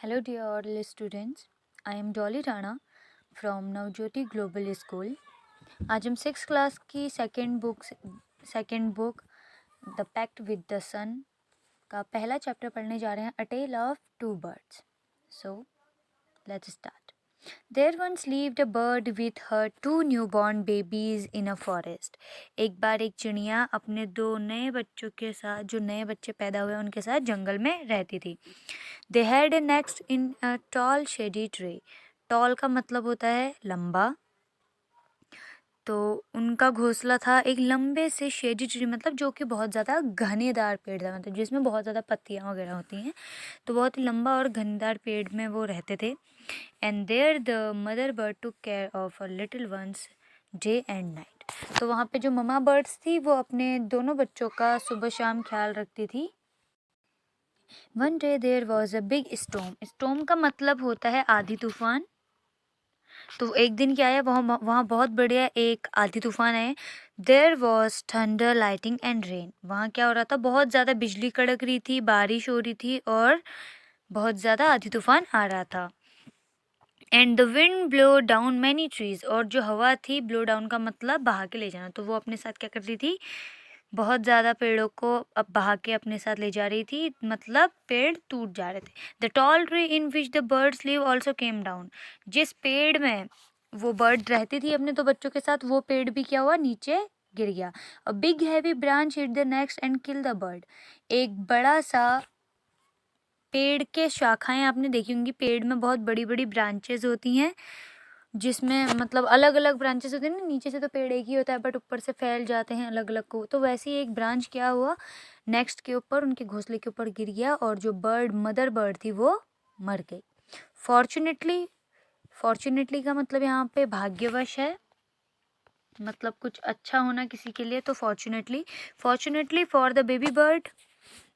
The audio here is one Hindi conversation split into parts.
Hello, dear all students. I am Dolly Rana from Navjyoti Global School. आज हम 6th क्लास की second book the pact with the sun का पहला चैप्टर पढ़ने जा रहे हैं, a tale of two birds. So let's start. There once lived a bird with her two newborn babies in a forest. एक बार एक चिड़िया अपने दो नए बच्चों के साथ, जो नए बच्चे पैदा हुए उनके साथ जंगल में रहती थी. They had a nest in a tall shady tree. Tall का मतलब होता है लंबा, तो उनका घोंसला था एक लंबे से शेडी ट्री, मतलब जो कि बहुत ज़्यादा घनेदार पेड़ था, मतलब जिसमें बहुत ज़्यादा पत्तियाँ वगैरह होती हैं, तो बहुत ही लंबा और घनेदार पेड़ में वो रहते थे. And there the mother bird took care of a little ones day and night. तो वहाँ पे जो ममा बर्ड्स थी वो अपने दोनों बच्चों का सुबह शाम ख्याल रखती थी. One day there was a big storm. Storm का मतलब होता है आधी तूफान. तो एक दिन क्या है, वहाँ बहुत बढ़िया एक आधी तूफान है. There was thunder lightning and rain. वहाँ क्या हो रहा था, बहुत ज़्यादा बिजली कड़क रही थी, बारिश हो रही थी और बहुत ज़्यादा आधी तूफान आ रहा था. And the wind blow down many trees. और जो हवा थी, ब्लो डाउन का मतलब बहा के ले जाना, तो वो अपने साथ क्या कर रही थी, बहुत ज़्यादा पेड़ों को अब बहा के अपने साथ ले जा रही थी, मतलब पेड़ टूट जा रहे थे. The tall tree in which the birds live also came down. जिस पेड़ में वो बर्ड रहती थी अपने दो बच्चों के साथ, वो पेड़ भी क्या हुआ, नीचे गिर गया. A big heavy branch hit the next and kill the bird. एक बड़ा सा पेड़ के शाखाएं आपने देखी होंगी, पेड़ में बहुत बड़ी बड़ी ब्रांचेस होती हैं, जिसमें मतलब अलग अलग ब्रांचेस होते हैं ना, नीचे से तो पेड़ एक ही होता है बट ऊपर से फैल जाते हैं अलग अलग को. तो वैसे ही एक ब्रांच क्या हुआ, नेक्स्ट के ऊपर, उनके घोंसले के ऊपर गिर गया और जो मदर बर्ड थी वो मर गई. फॉर्चुनेटली का मतलब यहाँ पे भाग्यवश है, मतलब कुछ अच्छा होना किसी के लिए, तो fortunately for the baby bird,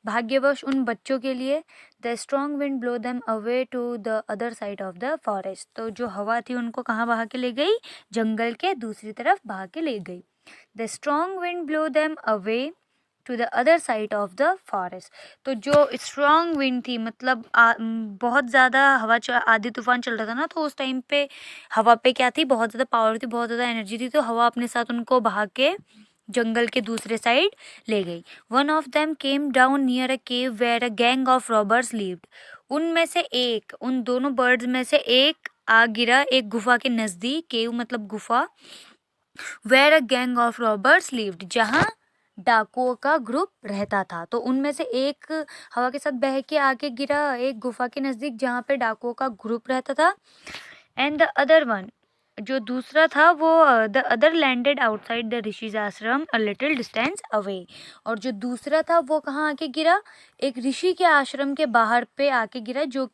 भाग्यवश उन बच्चों के लिए. The strong wind blow them away to the other side of the forest. तो जो हवा थी उनको कहाँ बहा के ले गई, जंगल के दूसरी तरफ बहा के ले गई. The strong wind blow them away to the other side of the forest. तो जो स्ट्रॉन्ग विंड थी, मतलब बहुत ज़्यादा आधी तूफान चल रहा था ना, तो उस टाइम पे हवा पे क्या थी, बहुत ज़्यादा पावर थी, बहुत ज़्यादा एनर्जी थी, तो हवा अपने साथ उनको बहा के जंगल के दूसरे साइड ले गई. One of them came down near a cave where a gang of robbers lived. उनमें से एक, उन दोनों बर्ड्स में से एक आ गिरा एक गुफा के नज़दीक. केव मतलब गुफा. Where a gang of robbers lived, जहाँ डाकुओं का ग्रुप रहता था. तो उनमें से एक हवा के साथ बह के आके गिरा एक गुफा के नज़दीक जहाँ पे डाकुओं का ग्रुप रहता था. एंड द अदर वन, जो दूसरा था वो, the other landed outside the rishis आश्रम अ लिटिल डिस्टेंस अवे. और जो दूसरा था वो कहाँ आके गिरा, एक ऋषि के आश्रम के बाहर पे आके गिरा, जो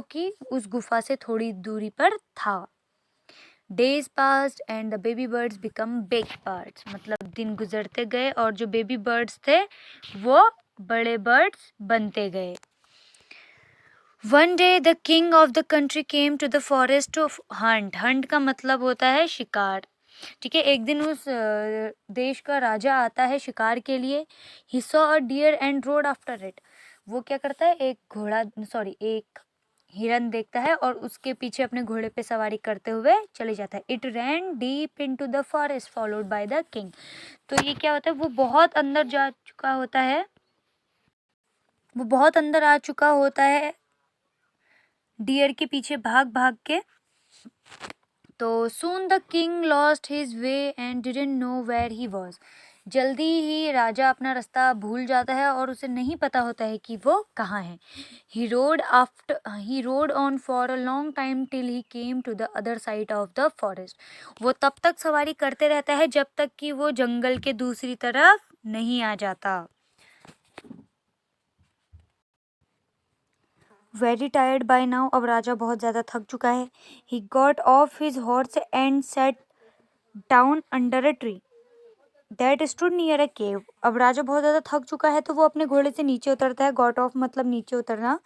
कि उस गुफा से थोड़ी दूरी पर था. Days passed and the baby birds become big birds. मतलब दिन गुजरते गए और जो बेबी बर्ड्स थे वो बड़े बर्ड्स बनते गए. One day the king of the country came to the forest of hunt. Hunt का मतलब होता है शिकार. ठीक है, एक दिन उस देश का राजा आता है शिकार के लिए. He saw a deer and rode after it. वो क्या करता है, एक हिरन देखता है और उसके पीछे अपने घोड़े पे सवारी करते हुए चले जाता है. It ran deep into the forest followed by the king. तो ये क्या होता है, वो बहुत अंदर जा चुका होता है, वो बहुत अंदर आ चुका होता है डियर के पीछे भाग भाग के. तो soon the king lost his way and didn't know where he was. जल्दी ही राजा अपना रास्ता भूल जाता है और उसे नहीं पता होता है कि वो कहाँ है. He rode on for a long time till he came to the other side of the forest. वो तब तक सवारी करते रहता है जब तक कि वो जंगल के दूसरी तरफ नहीं आ जाता. Very tired by now. अब राजा बहुत ज़्यादा थक चुका है. He got off his horse and sat down under a tree that stood near a cave. अब राजा बहुत ज़्यादा थक चुका है तो वो अपने घोड़े से नीचे उतरता है. गॉट ऑफ मतलब नीचे उतरना.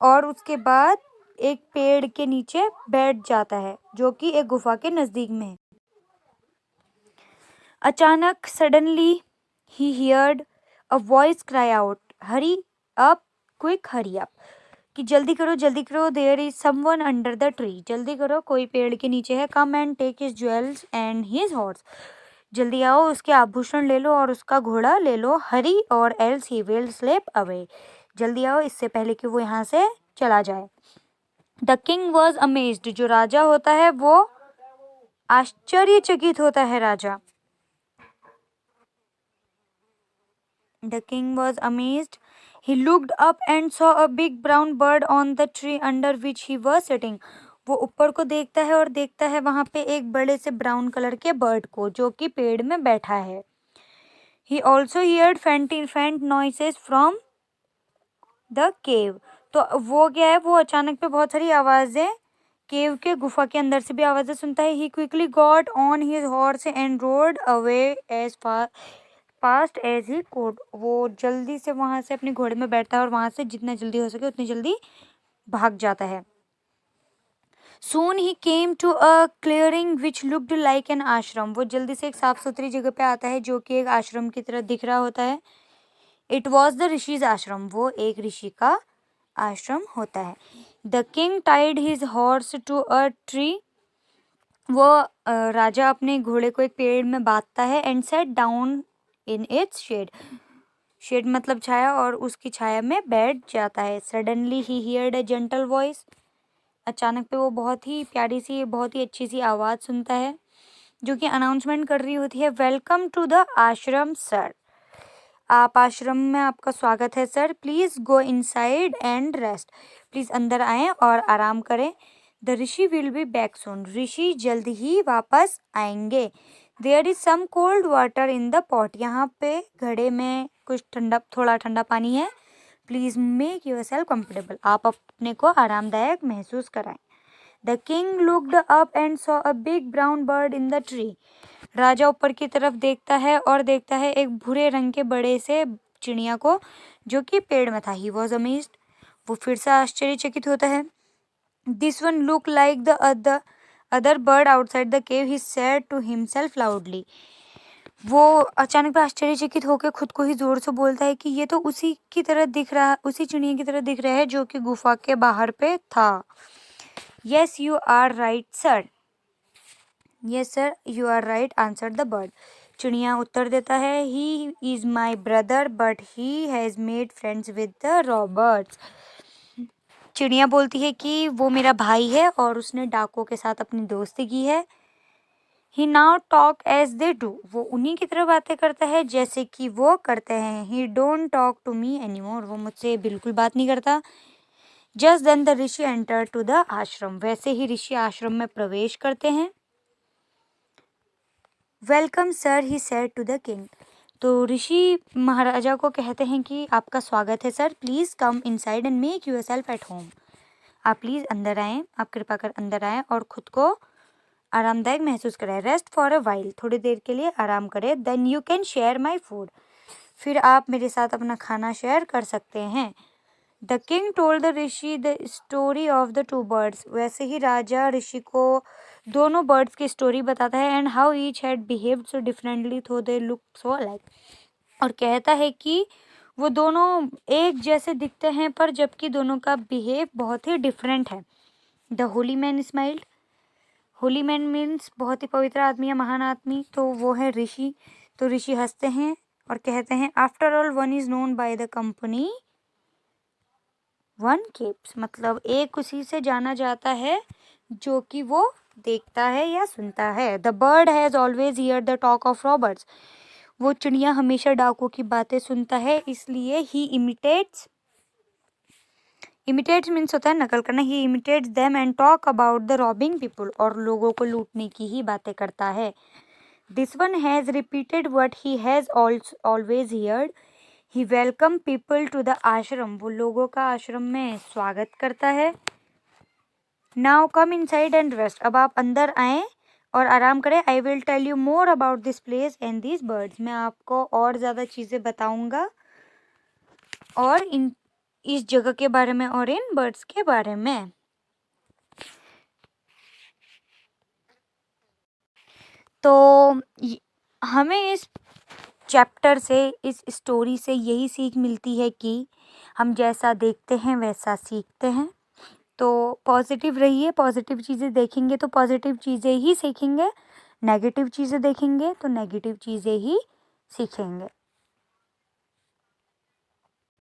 और उसके बाद एक पेड़ के नीचे बैठ जाता है जो कि एक गुफा के नज़दीक में है. अचानक suddenly he heard a voice cry out, hurry up quick hurry up. कि जल्दी करो, there is someone under the tree, जल्दी करो कोई पेड़ के नीचे है, come and take his jewels and his horse, जल्दी आओ उसके आभूषण ले लो और उसका घोड़ा ले लो, हरी और else he will slip away, जल्दी आओ इससे पहले कि वो यहाँ से चला जाए। द किंग वॉज अमेज्ड, जो राजा होता है वो आश्चर्यचकित होता है राजा। The king was amazed, he looked up and saw a big brown bird on the tree under which he was sitting, वो ऊपर को देखता है और देखता है वहां पे एक बड़े से ब्राउन कलर के बर्ड को जो कि पेड़ में बैठा है। he also heard faint noises from the cave, तो वो क्या है, वो अचानक पे बहुत सारी आवाजें केव के गुफा के अंदर से भी आवाजें सुनता है। he quickly got on his horse and rode away as fast as he could, वो जल्दी से वहां से अपने घोड़े में बैठता है और वहां से जितना जल्दी हो सके उतनी जल्दी भाग जाता है। Soon he came to a clearing which looked like an ashram, वो जल्दी से एक साफ सुथरी जगह पे आता है जो कि एक आश्रम की तरह दिख रहा होता है। It was the ऋषि's आश्रम, वो एक ऋषि का आश्रम होता है। The king tied his horse to a tree, वो राजा अपने घोड़े को एक पेड़ में बांधता है। And sat down in its shade, shade मतलब छाया, और उसकी छाया में बैठ जाता है। Suddenly he heard a gentle voice, अचानक पे वो बहुत ही प्यारी सी, बहुत ही अच्छी सी आवाज़ सुनता है जो कि अनाउंसमेंट कर रही होती है, welcome to the ashram sir, आप आश्रम में, आपका स्वागत है sir, please go inside and rest, please अंदर आएँ और आराम करें। The rishi will be back soon, ऋषि जल्द ही वापस आएंगे। There is some cold water in the pot, यहाँ पे घड़े में कुछ ठंडा, थोड़ा ठंडा पानी है। Please make yourself comfortable, आप अपने को आरामदायक महसूस कराएं। The king looked up and saw a big brown bird in the tree, राजा ऊपर की तरफ देखता है और देखता है एक भूरे रंग के बड़े से चिड़िया को जो कि पेड़ में था। ही वॉज अमेज्ड, वो फिर से आश्चर्यचकित होता है। This one look like the other bird outside the cave, he said to himself loudly, वो अचानक पे आश्चर्यचकित होकर खुद को ही जोर से बोलता है कि ये तो उसी की तरह दिख रहा, उसी चिड़िया की तरह दिख रहा है जो कि गुफा के बाहर पे था। Yes you are right sir, yes sir you are right answer the bird, चिड़िया उत्तर देता है। He is my brother but he has made friends with the robbers, चिड़िया बोलती है कि वो मेरा भाई है और उसने डाकों के साथ अपनी दोस्ती की है। He now talk as they do, वो उन्हीं की तरह बातें करता है जैसे कि वो करते हैं। He don't talk to me any more, वो मुझसे बिल्कुल बात नहीं करता। Just then the rishi enter to the ashram, वैसे ही ऋषि आश्रम में प्रवेश करते हैं। Welcome sir, he said to the king, तो ऋषि महाराजा को कहते हैं कि आपका स्वागत है sir, please come inside and make yourself at home, आप प्लीज़ अंदर आएँ, आप कृपा कर अंदर आएँ और खुद को आरामदायक महसूस कराएं। रेस्ट फॉर अ वाइल, थोड़ी देर के लिए आराम करें। Then you can share my food, फिर आप मेरे साथ अपना खाना शेयर कर सकते हैं। The king told the Rishi the story of the two birds, वैसे ही राजा ऋषि को दोनों बर्ड्स की स्टोरी बताता है। And how each had behaved so differently थो दे लुक सो अलाइक, और कहता है कि वो दोनों एक जैसे दिखते हैं पर जबकि दोनों का बिहेव बहुत ही डिफरेंट है। The Holi man smiled, Holi man means बहुत ही पवित्र आदमी या महान आदमी, तो वो है ऋषि, तो ऋषि हंसते हैं और कहते हैं after all one is known by the company one keeps, मतलब एक उसी से जाना जाता है जो कि वो देखता है या सुनता है। The bird has always here the talk of Roberts, वो चिड़िया हमेशा डाकुओं की बातें सुनता है, इसलिए ही इमिटेट्स मीन्स होता है नकल करना। He imitates them and talk about the robbing people, और लोगों को लूटने की ही बातें करता है। This one has repeated what he has always heard, he welcome people to the ashram, वो लोगों का आश्रम में स्वागत करता है। Now come inside and rest, अब आप अंदर आएँ और आराम करें। I will tell you more about this place and this birds, मैं आपको और ज़्यादा चीज़ें बताऊँगा और इस जगह के बारे में और इन बर्ड्स के बारे में। तो हमें इस चैप्टर से, इस स्टोरी से यही सीख मिलती है कि हम जैसा देखते हैं वैसा सीखते हैं। तो पॉजिटिव रहिए, पॉजिटिव चीज़ें देखेंगे तो पॉजिटिव चीज़ें ही सीखेंगे, नेगेटिव चीज़ें देखेंगे तो नेगेटिव चीज़ें ही सीखेंगे।